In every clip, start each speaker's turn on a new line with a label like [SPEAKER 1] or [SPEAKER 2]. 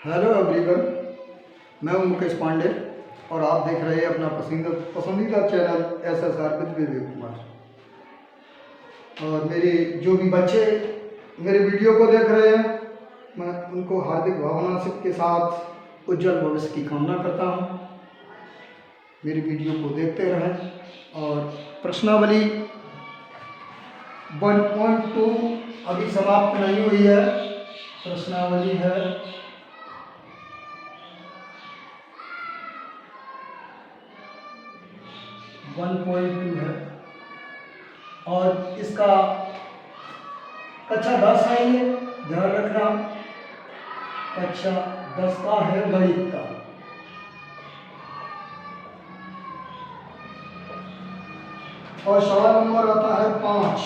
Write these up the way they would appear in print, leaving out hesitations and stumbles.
[SPEAKER 1] Hello everyone, मैं हूं मुकेश पांडे और आप देख रहे हैं अपना पसंदीदा channel SSR with Vivek Kumar. और मेरे जो भी बच्चे मेरे वीडियो को देख रहे हैं, मैं उनको हार्दिक भावना के साथ उज्जवल भविष्य की कामना करता हूं। मेरी वीडियो को देखते रहें। और प्रश्नावली 1.2 अभी समाप्त नहीं हुई है। प्रश्नावली है 1.2 है और इसका कक्षा 10 है। ये ध्यान रखना, कक्षा 10 का है गणित का। और सवाल नंबर आता है 5।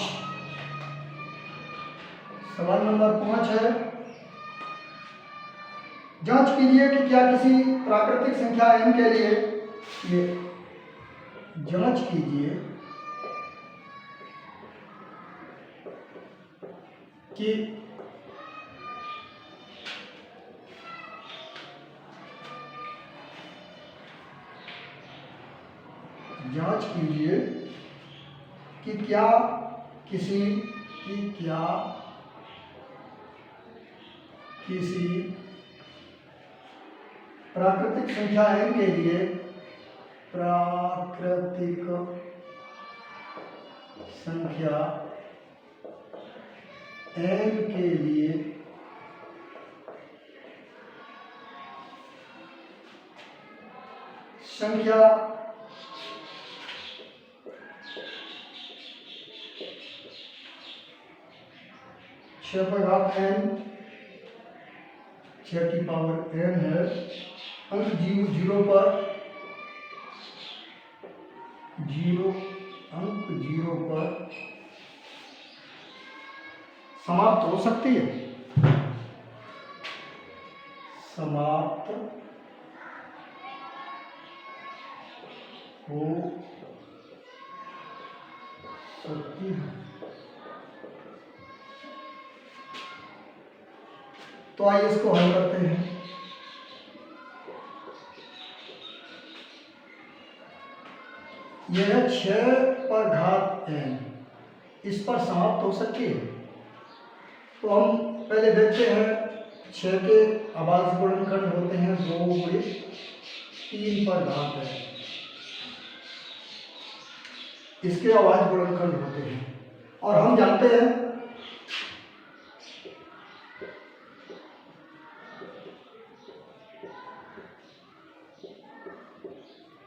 [SPEAKER 1] सवाल नंबर 5 है, जांच कीजिए कि क्या किसी प्राकृतिक संख्या n के लिए ये जांच कीजिए कि क्या किसी प्राकृतिक संख्या n के लिए संख्या 6 पर घात n, 6 की पावर n है, अंक 0 पर समाप्त हो सकती है। समाप्त हो सकती है। तो आइए इसको हल करते हैं। यह 6 पर घात n इस पर समाप्त हो सकती है। तो हम पहले देखते हैं, 6 के अभाज्य गुणनखंड होते हैं 2 × 3 पर घात n। इसके अभाज्य गुणनखंड होते हैं और हम जानते हैं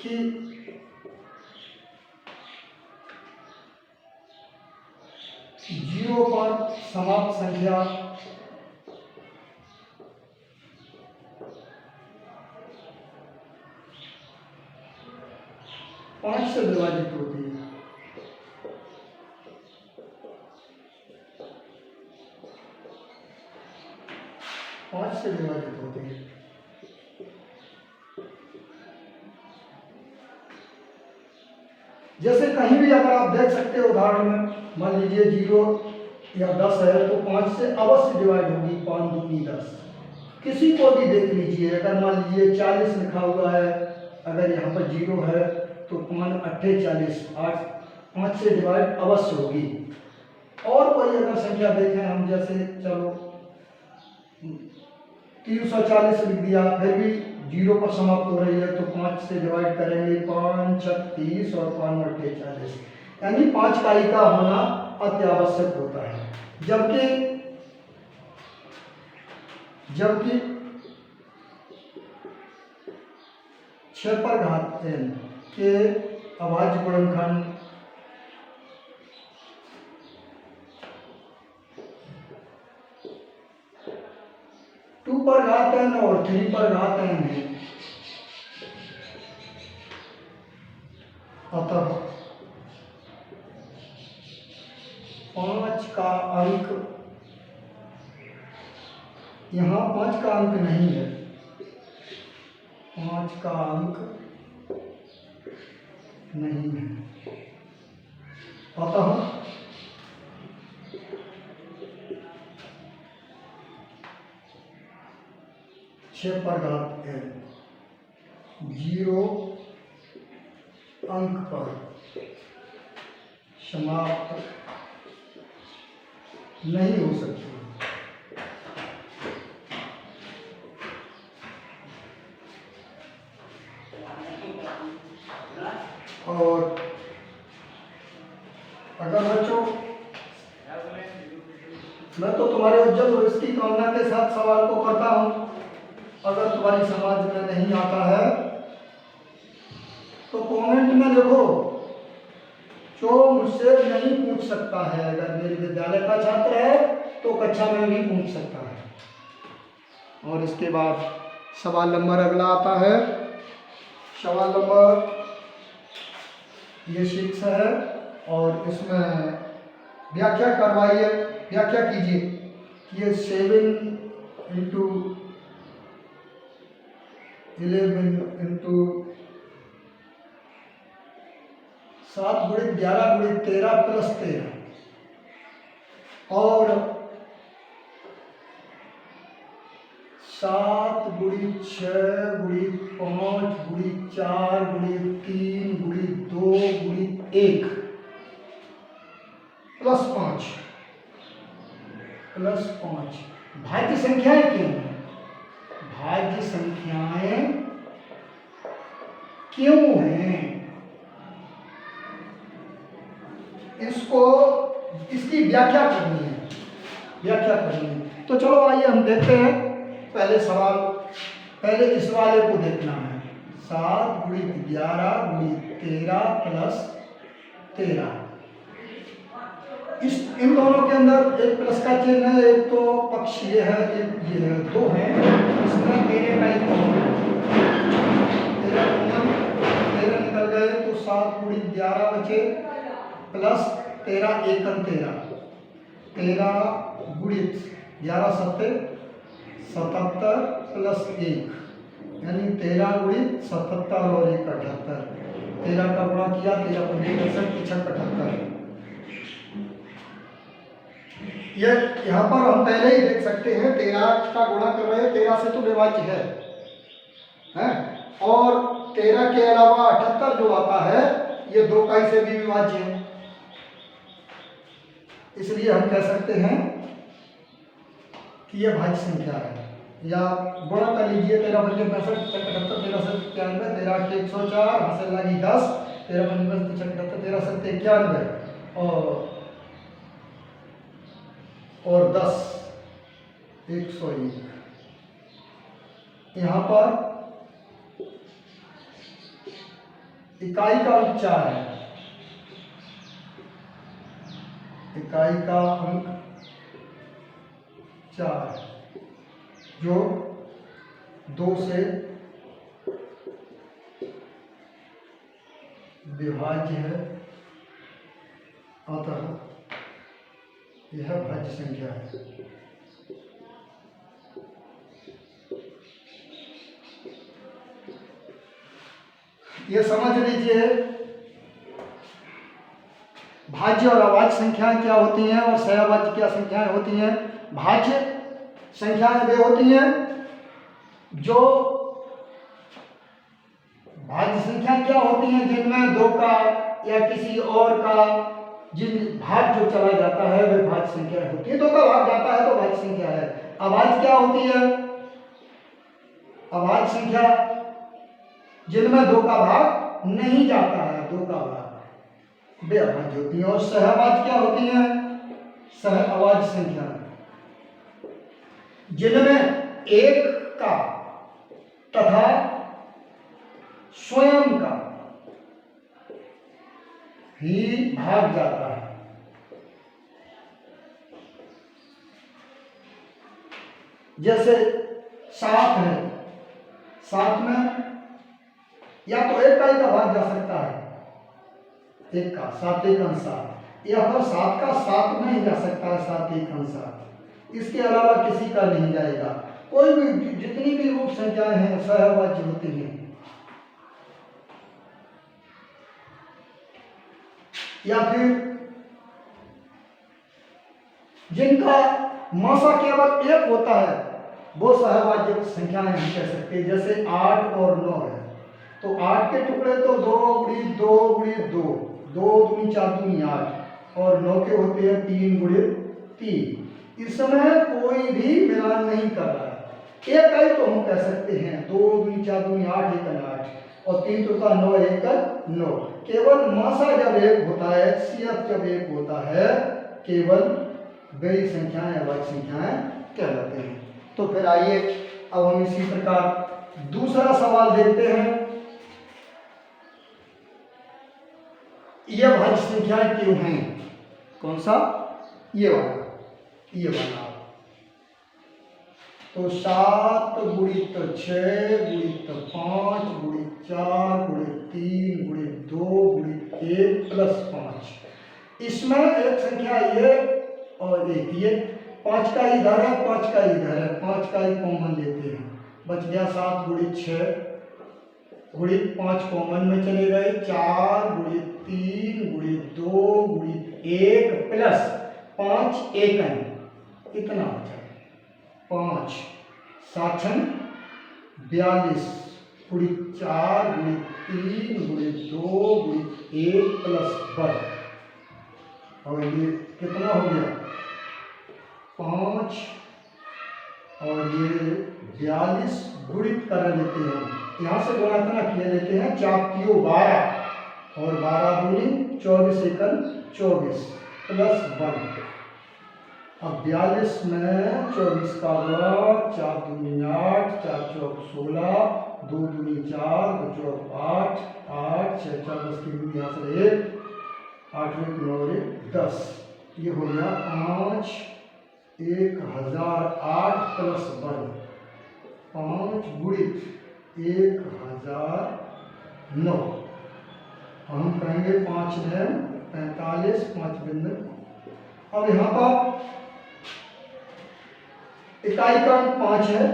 [SPEAKER 1] कि 0 पर समाप्त संख्या 5 से विभाजित होती है। 5 से विभाजित होती है। जैसे कहीं भी अगर आप देख सकते हो, उदाहरण में मान लीजिए 0 या 10 है तो 5 से अवश्य डिवाइड होगी। 5 दूनी 10। किसी को भी देख लीजिए, अगर मान लीजिए 40 लिखा हुआ है, अगर यहाँ पर 0 है तो 5 8 40, 5 से डिवाइड अवश्य होगी। और कोई अगर संख्या देखें हम, जैसे चलो 340 लिख दिया, फिर भी 0 पर समाप्त हो रही है तो 5 से डिवाइड करेंगे। 5 6 30 और 5 8 40, यानी 5 इकाई का होना अत्यावश्यक होता है। जबकि 6 पर घात n के अभाज्य गुणनखंड 2 पर घात n और 3 पर घात n है। अतः 5 का अंक, यहाँ 5 का अंक नहीं है, 5 का अंक नहीं है। अतः 6 6 पर घात n, 0 अंक पर समाप्त नहीं हो सकती। और अगर बच्चों मैं तो तुम्हारे उज्जवल भविष्य की कामना के साथ सवाल को करता हूं, अगर तुम्हारी समझ में नहीं आता है तो कमेंट में लिखो। जो मुझसे नहीं पूछ सकता है, अगर मेरे विद्यालय का छात्र है तो कक्षा में भी पूछ सकता है। और इसके बाद सवाल नंबर अगला आता है, सवाल नंबर ये 6 है और इसमें व्याख्या करवाइए, व्याख्या कीजिए कि ये 7 इंटू 11 इंटू 7 गुणित 11 गुणित 13 प्लस 13 और 7 गुणित 6 गुणित 5 गुणित 4 गुणित 3 गुणित 2 गुणित 1 प्लस 5 भाज्य संख्याएं क्यों हैं? भाज्य संख्याएं क्यों हैं इसको, इसकी व्याख्या करनी है, व्याख्या करनी है। तो चलो आइए हम देखते हैं पहले सवाल, पहले इस वाले को देखना है। 7 गुणित 11 गुणित 13 प्लस 13, इन दोनों के अंदर एक प्लस का चिन्ह है, एक तो पक्ष ये है, एक ये है, 2 है, इसमें 13 का एक 13 निकल गए तो 7 गुणित 11 बचे प्लस 13 एकम 13 गुणित 11 सत्ते 77 प्लस 1 यानी 13 गुणित 77 और 1 78, 13 का गुणा किया 13 पंजे 78। ये यहाँ पर हम पहले ही देख सकते हैं 13 का गुणा कर रहे हैं, 13 से तो विभाज्य है और 13 के अलावा 78 जो आता है ये 2 इकाई से भी विभाज्य है, इसलिए हम कह सकते हैं कि यह भाज्य संख्या है। या गुणा कर लीजिए 13 पंजे 65 78 13 से 91 13 8 104 हासिल लगी 10 13 पंजे 75 13 से 91 और 10 101। यहाँ पर इकाई का अंक 4 है, इकाई का अंक 4 है जो 2 से विभाज्य है, अतः यह भाज्य संख्या है। यह समझ लीजिए भाज्य और अभाज्य संख्याएं क्या होती हैं और सहअभाज्य क्या संख्याएं होती हैं। भाज्य संख्याएं वे होती हैं जो, भाज्य संख्या क्या होती हैं जिनमें 2 का या किसी और का जिन भाग जो चला जाता है वे भाज्य संख्या होती है। 2 का भाग जाता है तो भाज्य संख्या है। अभाज्य क्या होती है? अभाज्य संख्या जिनमें 2 का भाग नहीं जाता है, 2 का भाग वे अभाज्य होती है। और सहअभाज्य क्या होती है? सहअभाज्य संख्या जिनमें 1 का तथा स्वयं का ही भाग जाता है। जैसे 7 है, 7 में या तो 1 का ही का भाग जा सकता है, 1 का 7 1 7, या फिर 7 का 7 में ही जा सकता है, 7 1 7, इसके अलावा किसी का नहीं जाएगा। कोई भी जितनी भी रूप संख्याएं हैं सहअभाज्य होती हैं। या फिर जिनका मासा केवल 1 होता है वो सहभाज्य संख्याएं हम कह सकते हैं। जैसे 8 और 9 है, तो 8 के टुकड़े तो 2 गुणी 2 गुणी 2, 2 दूनी 4 दूनी 8, और 9 के होते हैं 3 गुणे 3। इसमें कोई भी मिलान नहीं कर रहा है। एक आई तो हम कह सकते हैं 2 दूनी 4 दूनी 8 एकन 8 और 3 तुका 9 एकन 9। केवल मासा जब एक होता है, HCF जब एक होता है, केवल बेई संख्याएं अभाज्य संख्याएं कहलाते हैं। तो फिर आइए अब हम इसी प्रकार दूसरा सवाल देखते हैं। ये भाज्य संख्याएं क्यों हैं? कौन सा? ये वाला, ये वाला। तो 7 गुणित 6 गुणित 5 गुणित 4 गुणित 3 गुणित 2 गुणित 1 प्लस 5। इसमें एक संख्या ये और एक ये, 5 का इधर है 5 का इधर है, 5 का ही कॉमन लेते हैं, बच गया 7 गुणित 6 गुणित 5 कॉमन में चले गए, 4 गुणित 3 गुणित 2 गुणित 1 प्लस 5 एकन, इतना बचा 5 7 42 गुणित 4 गुणित 3 गुणित 2 गुणित 1 प्लस 1, और ये कितना हो गया 5 और ये 42 गुणित कर लेते हैं, यहाँ से गुणा इतना किया लेते हैं, 4 3 12 और 12 दूनी 24 एकन 24 प्लस 1। अब 42 में 24 का वर्ग, 4 दूनी 8, 4 चौक 16, 2 दूनी 4, 2 चौक 8, 8 6 4 10 की दूनी यहाँ से 1, 8 में 9 1 10, ये हो गया 5 1008 प्लस 1, 5 गुणित 1009। हम कहेंगे 5 में 45, 5 बिंदु। अब यहाँ पर इकाई का अंक 5 है,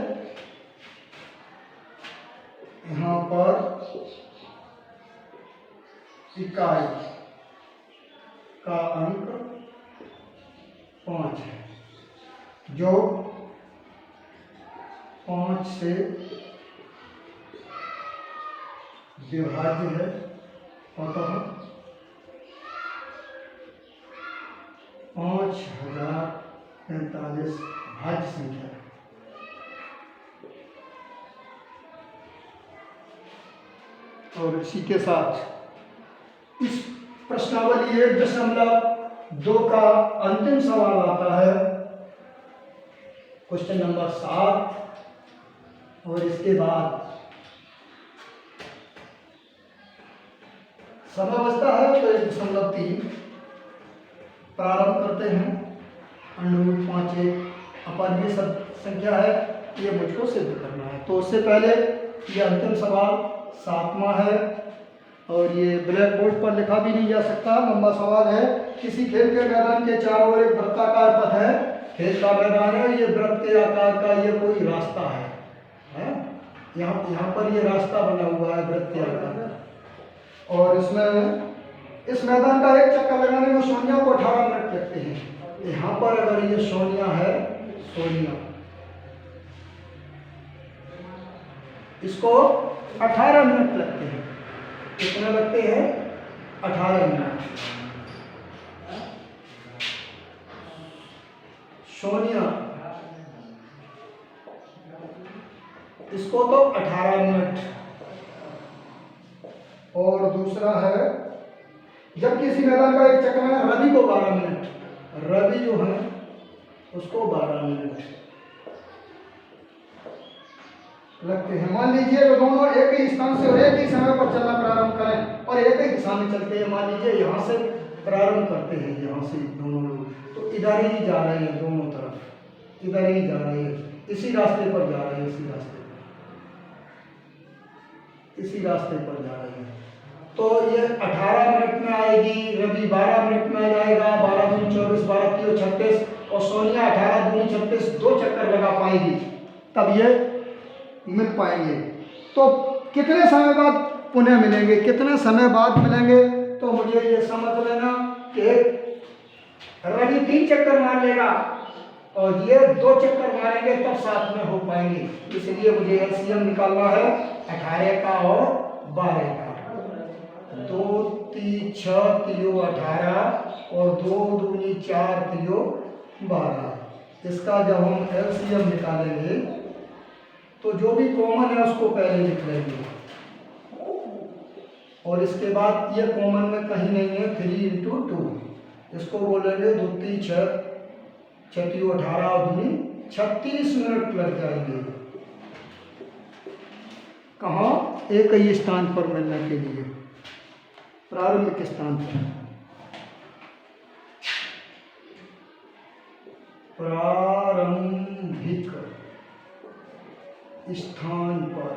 [SPEAKER 1] यहाँ पर इकाई का अंक 5 है, जो 5 से विभाज्य है, अतः 5045 भाज्य संख्या है। और इसी के साथ इस प्रश्नावली 1.2 का अंतिम सवाल आता है, क्वेश्चन नंबर 7, और इसके बाद समयावस्था है तो 1.3 प्रारंभ करते हैं। √ 5 एक अपार्य संख्या है, ये मुझको सिद्ध करना है। तो उससे पहले ये अंतिम सवाल 7वां है, और ये ब्लैक बोर्ड पर लिखा भी नहीं जा सकता, लंबा सवाल है। किसी खेल के मैदान के चारों ओर एक वृत्ताकार पथ है, खेल का मैदान है, ये वृत्त के आकार का ये कोई रास्ता है, यहाँ पर ये रास्ता बना हुआ है वृत्त के आकार का, और इसमें इस मैदान का एक चक्कर लगाने में सोनिया को 18 मिनट लगते हैं। यहाँ पर अगर ये सोनिया है, सोनिया, इसको 18 मिनट लगते हैं। कितना लगते हैं? 18 मिनट। सोनिया, इसको तो 18 मिनट। और दूसरा है, जब किसी मैदान का एक चक्कर में रवि को 12 मिनट, रवि जो है उसको 12 मिनट लगते हैं। मान लीजिए वो दोनों एक ही स्थान से और एक ही समय पर चलना प्रारंभ करें और एक ही दिशा में चलते हैं। मान लीजिए यहाँ से प्रारंभ करते हैं, यहाँ से दोनों लोग तो इधर ही जा रहे हैं, दोनों तरफ इधर ही जा रहे हैं, इसी रास्ते पर जा रहे हैं, इसी रास्ते पर जा रहे हैं। तो ये 18 मिनट में आएगी, रवि 12 मिनट में आ जाएगा, 12 दूनी 24, 12 3 36, और सोनिया 18 दूनी 36 2 चक्कर लगा पाएगी, तब ये मिल पाएंगे। तो कितने समय बाद पुनः मिलेंगे, कितने समय बाद मिलेंगे? तो मुझे ये समझ लेना कि रवि 3 चक्कर मार लेगा, और ये 2 चक्कर मारेंगे तब साथ में हो पाएंगे, इसलिए मुझे एलसीएम निकालना है 18 का और 12 का। 2 3 6 3 18 और 2 दूनी 4 3 12। इसका जब हम एलसीएम निकालेंगे तो जो भी कॉमन है उसको पहले लिख लेंगे, और इसके बाद ये कॉमन में कहीं नहीं है, 3 इंटू 2 इसको बोलेंगे 2 3 6 6 3 18 और 2 36 मिनट लग जाएंगे। कहाँ? एक ही स्थान पर मिलने के लिए, प्रारंभिक स्थान पर। प्रारंभिक स्थान पर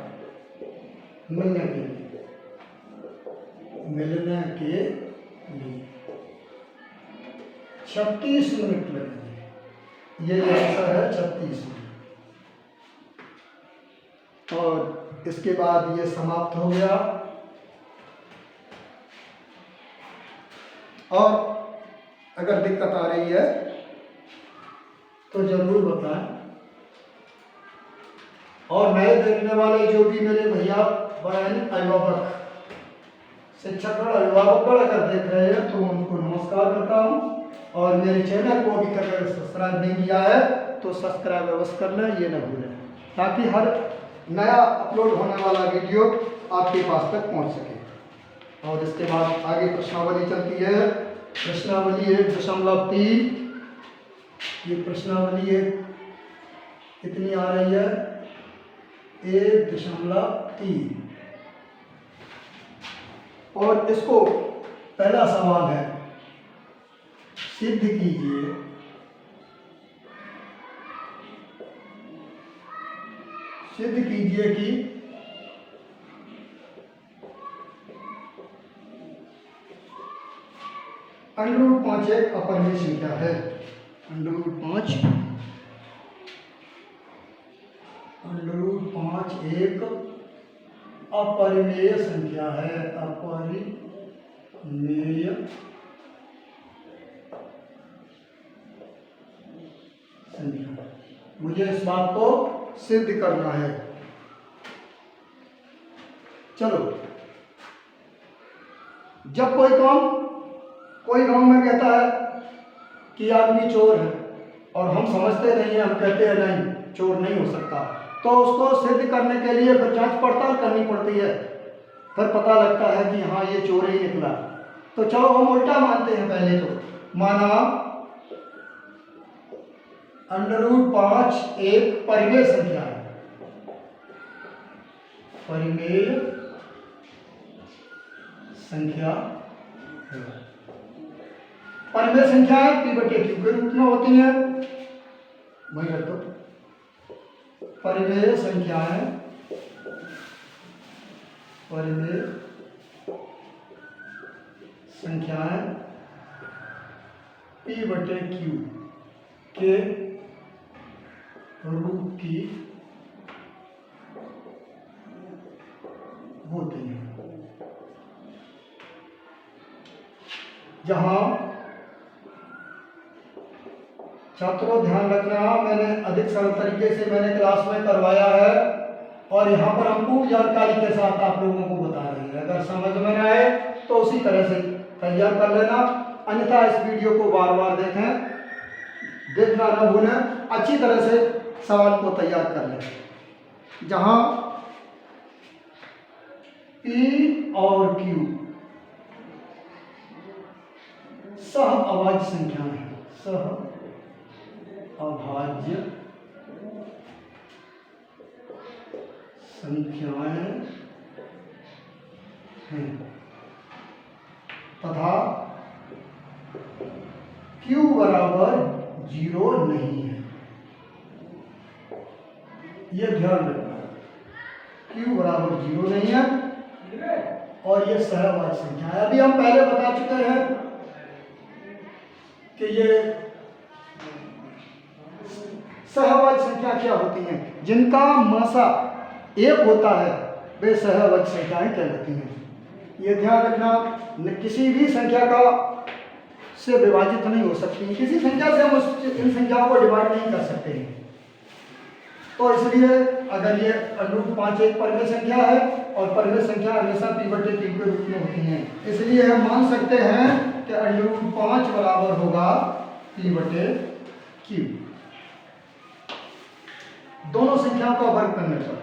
[SPEAKER 1] मिलने के लिए, मिलने के लिए 36 मिनट लगेंगे। ये आंसर है 36 मिनट। और इसके बाद ये समाप्त हो गया। और अगर दिक्कत आ रही है तो जरूर बताएं, और नए देखने वाले जो भी मेरे भैया बहन अभिभावक शिक्षकगण अभिभावकगण अगर देख रहे हैं तो उनको नमस्कार करता हूँ। और मेरे चैनल को अभी तक अगर सब्सक्राइब नहीं किया है तो सब्सक्राइब अवश्य कर लें, ये न भूलें, ताकि हर नया अपलोड होने वाला वीडियो आपके पास तक पहुंच सके। और इसके बाद आगे प्रश्नावली चलती है। प्रश्नावली 1.3, ये प्रश्नावली है कितनी आ रही है? 1.3। और इसको पहला सवाल है, सिद्ध कीजिए कि √5 एक अपरिमेय संख्या है। √5 एक अपरिमेय संख्या है। अपरिमेय संख्या, मुझे इस बात को सिद्ध करना है। चलो, जब कोई गांव में कहता है कि आदमी चोर है और हम समझते नहीं है, हम कहते हैं नहीं चोर नहीं हो सकता, तो उसको सिद्ध करने के लिए फिर जांच पड़ताल करनी पड़ती है, फिर पता लगता है कि हाँ ये चोर ही निकला। तो चलो हम उल्टा मानते हैं। पहले तो माना √5 एक परिमेय संख्या है। परिमेय संख्या है। परिमेय संख्याएं p/q के रूप में होती हैं। वही रख दो। परिमेय संख्याएं p/q के रूप की होती है। जहां छात्रों ध्यान रखना, मैंने अधिक सरल तरीके से मैंने क्लास में करवाया है और यहाँ पर हम पूर्ण जानकारी के साथ आप लोगों को बता रहे हैं। अगर समझ में न आए तो उसी तरह से तैयार कर लेना, अन्यथा इस वीडियो को बार बार देखें, देखना न भूलें, अच्छी तरह से सवाल को तैयार कर लें। जहाँ P और Q सह अभाज्य संख्याएं हैं। सह अभाज्य संख्याएं हैं तथा Q बराबर 0 नहीं है। यह ध्यान रखना, Q बराबर 0 नहीं है और यह सहअभाज्य संख्या है। अभी हम पहले बता चुके हैं कि ये सहअभाज्य संख्या क्या होती हैं। जिनका मासा 1 होता है वे सहअभाज्य संख्याएं कहलाती हैं। ये ध्यान रखना, किसी भी संख्या का से विभाजित नहीं हो सकती। किसी संख्या से हम इन संख्याओं को डिवाइड नहीं कर सकते हैं। तो इसलिए अगर ये √5 एक परिमेय संख्या है और परिमेय संख्या हमेशा p/q के रूप में होती हैं, इसलिए हम मान सकते हैं कि √5 बराबर होगा p/q। दोनों संख्याओं का वर्ग करने पर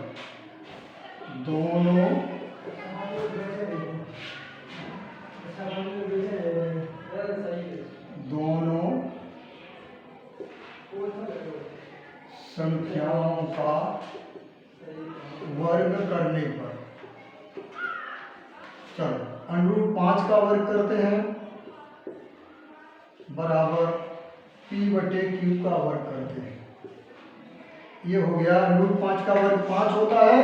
[SPEAKER 1] दोनों संख्याओं का वर्ग करने पर, चलो √5 का वर्ग करते हैं बराबर p/q का वर्ग करते हैं। ये हो गया √5 का वर्ग 5 होता है।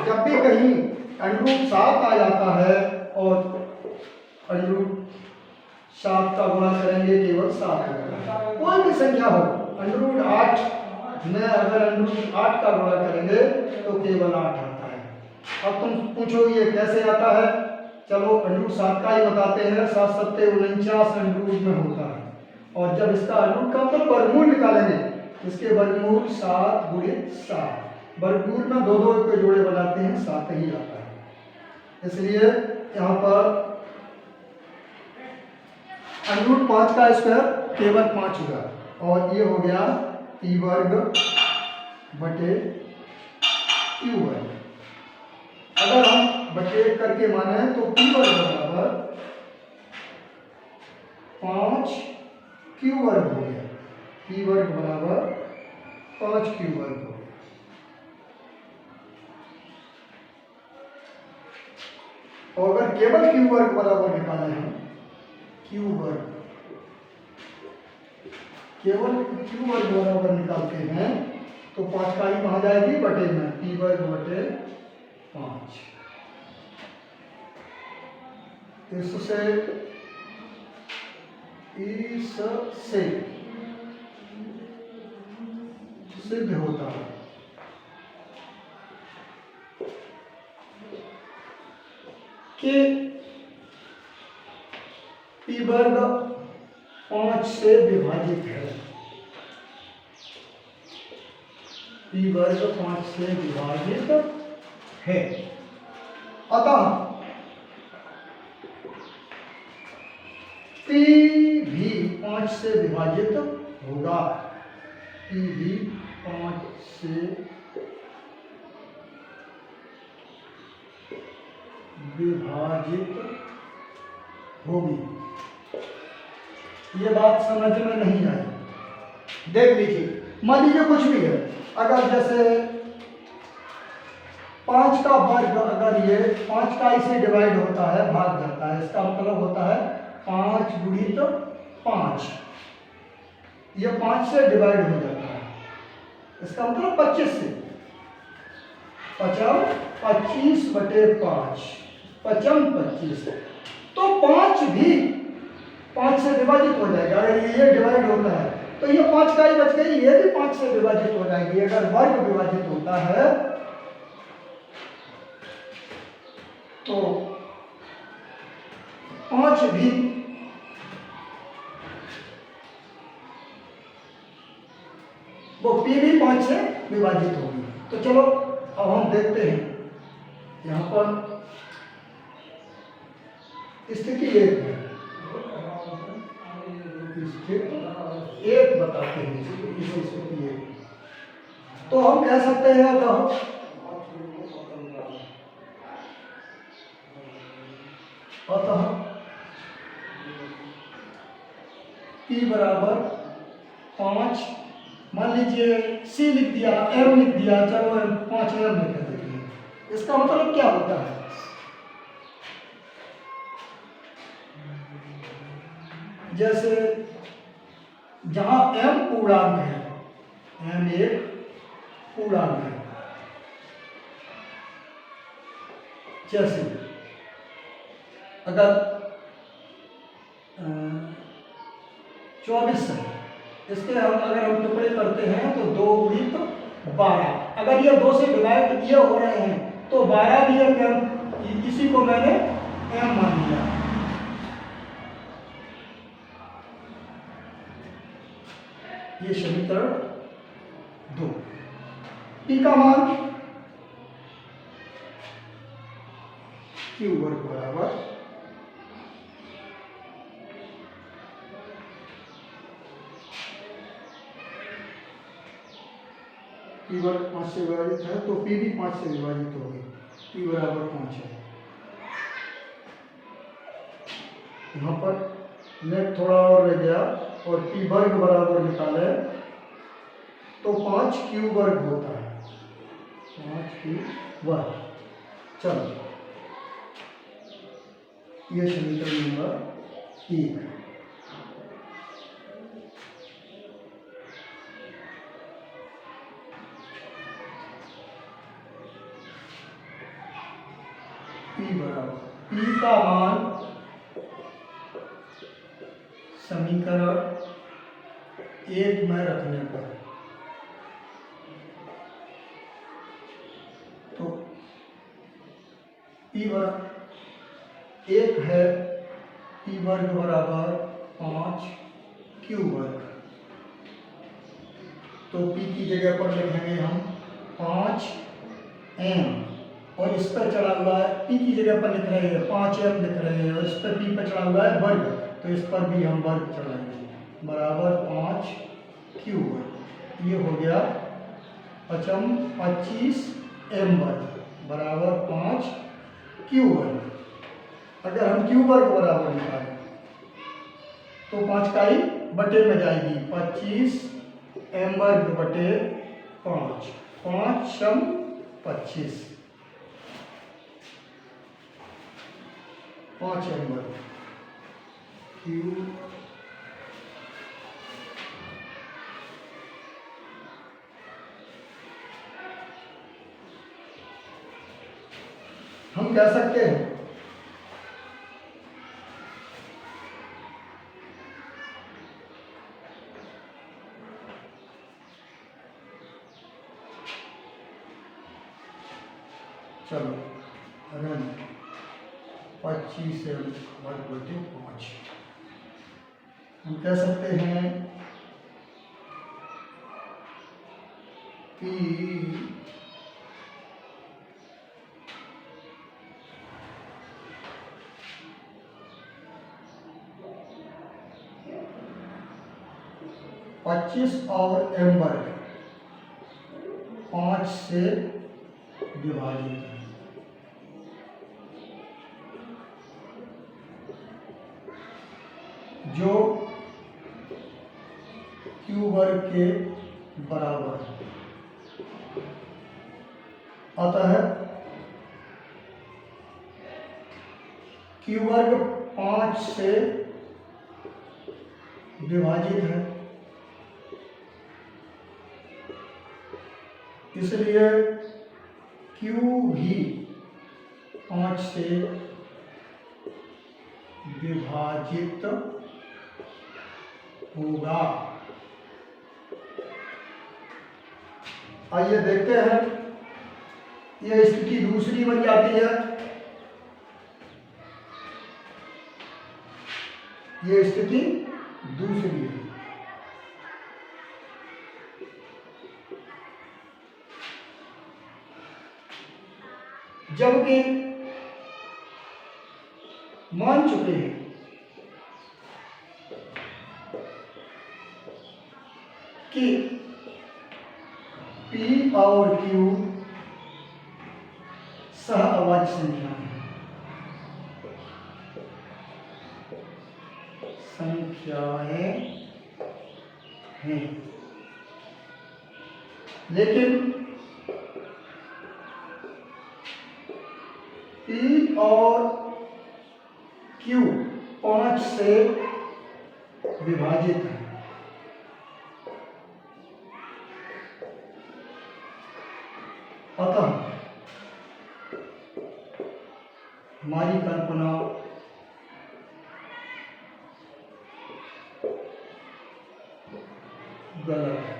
[SPEAKER 1] जब भी कहीं √7 आ जाता है और √7 का गुणा करेंगे केवल 7 होगा। कोई भी संख्या हो √8 में अगर √8 का गुणा करेंगे तो केवल 8 आता है। अब तुम पूछोगे ये कैसे आता है, चलो √7 का ही बताते हैं। 7 7 49 √ में होता है और जब इसका √ का मतलब वर्गमूल निकालेंगे, इसके वर्गमूल 7 × 7, वर्गमूल में 2 के जोड़े बनाते हैं, 7 ही आता है। इसलिए यहाँ पर √5 का स्क्वायर केवल 5 होगा और ये हो गया p² बटे q²। अगर हम बटे करके माने तो p² बराबर 5q² हो गया। p² बराबर 5q² हो गया। और अगर केवल q² बराबर निकाले हम q² केवल q² बराबर निकालते हैं तो 5 का ही वहां जाएगी बटे में p² बटे 5। इससे सिद्ध होता है कि p² 5 से विभाजित है। p² 5 से विभाजित है, अतः p भी 5 से विभाजित होगा। p भी 5 से विभाजित होगी। ये बात समझ में नहीं आई। देख लीजिए, मान लीजिए कुछ भी है, अगर जैसे 5 का वर्ग, अगर ये 5 का इसे डिवाइड होता है, भाग जाता है, इसका मतलब होता है 5 × 5, ये 5 से डिवाइड हो जाता है, इसका मतलब 25 से, 25 बटे 5, 25, तो 5 भी 5 से विभाजित हो जाएगा। अगर ये डिवाइड होता है तो ये 5 का ही बच गई, ये भी 5 से विभाजित हो जाएगी। अगर वर्ग विभाजित होता है तो 5 भी वो p भी 5 से विभाजित होगी। तो चलो अब हम देखते हैं, यहाँ पर स्थिति 1 है, स्थिति 1 बताते हैं इस स्थिति 1। तो हम कह सकते हैं अतः p बराबर 5, मान लीजिए c लिख दिया, m लिख दिया, चलो 5 m लिख देंगे। इसका मतलब क्या होता है, जैसे जहां m पूर्णांक है, m एक पूर्णांक है, जैसे अगर 24 है, इसके अगर हम टुकड़े करते हैं तो 2 × 12, अगर ये 2 से डिवाइड ये हो रहे हैं तो 12 भी एक m, इसी को मैंने m मान लिया। ये समीकरण 2। पी का मान क्यू वर्ग बराबर पी वर्ग 5 से विभाजित है तो पी भी 5 से विभाजित होगी। पी बराबर 5 है। यहाँ पर नेट थोड़ा और रह गया और पी वर्ग बराबर निकाले तो 5 क्यू वर्ग होता है। 5 क्यू वर्ग। चलो ये समीकरण नंबर 1। पी बराबर पी का मान समीकरण 1 में रखने पर तो पी बराबर 1 है। पी वर्ग बराबर 5 क्यू वर्ग। तो पी की जगह पर लिखेंगे हम 5 एम और इस पर चढ़ा हुआ है पी की जगह पर लिख रहे हैं 5 एम लिख रहे हैं और इस पर पी पर चढ़ा हुआ है वर्ग तो इस पर भी हम वर्ग चढ़ाएंगे बराबर 5 क्यू वर्ग। ये हो गया 25 एम वर्ग बराबर 5 क्यू वर्ग। अगर हम क्यू वर्ग बराबर निकालें तो 5 का ही बटे में जाएगी 25 एम वर्ग बटे 5 5 सम 25 5 एम वर्ग क्यू हम कह सकते हैं चलो रन 25 वर्ग बटे 5 हम कह सकते हैं कि पच्चीस और एम वर्ग 5 से विभाजित है। जो क्यू वर्ग के बराबर है। अतः क्यू वर्ग 5 से विभाजित है इसलिए क्यू भी 5 से विभाजित होगा। आइए देखते हैं यह स्थिति दूसरी बन जाती है। यह स्थिति दूसरी है। जबकि मान चुके हैं कि P और Q सहअवाच्य संख्याएं हैं लेकिन P और Q 5 से विभाजित है। अतः हमारी कल्पना गलत है।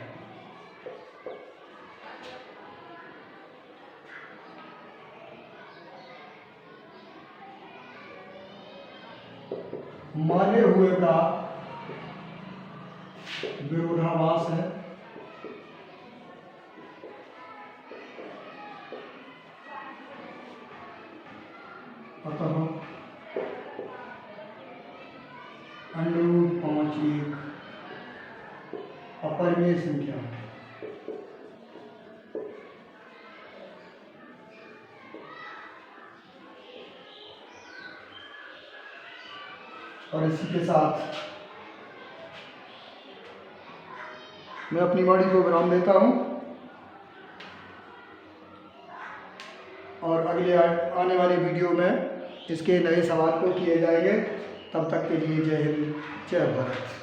[SPEAKER 1] माने हुए का विरोधाभास है। अतः √5 एक अपरिमेय संख्या है। और इसी के साथ मैं अपनी वाणी को विराम देता हूँ और अगले आने वाले वीडियो में इसके नए सवाल को किए जाएंगे। तब तक के लिए जय हिंद, जय भारत।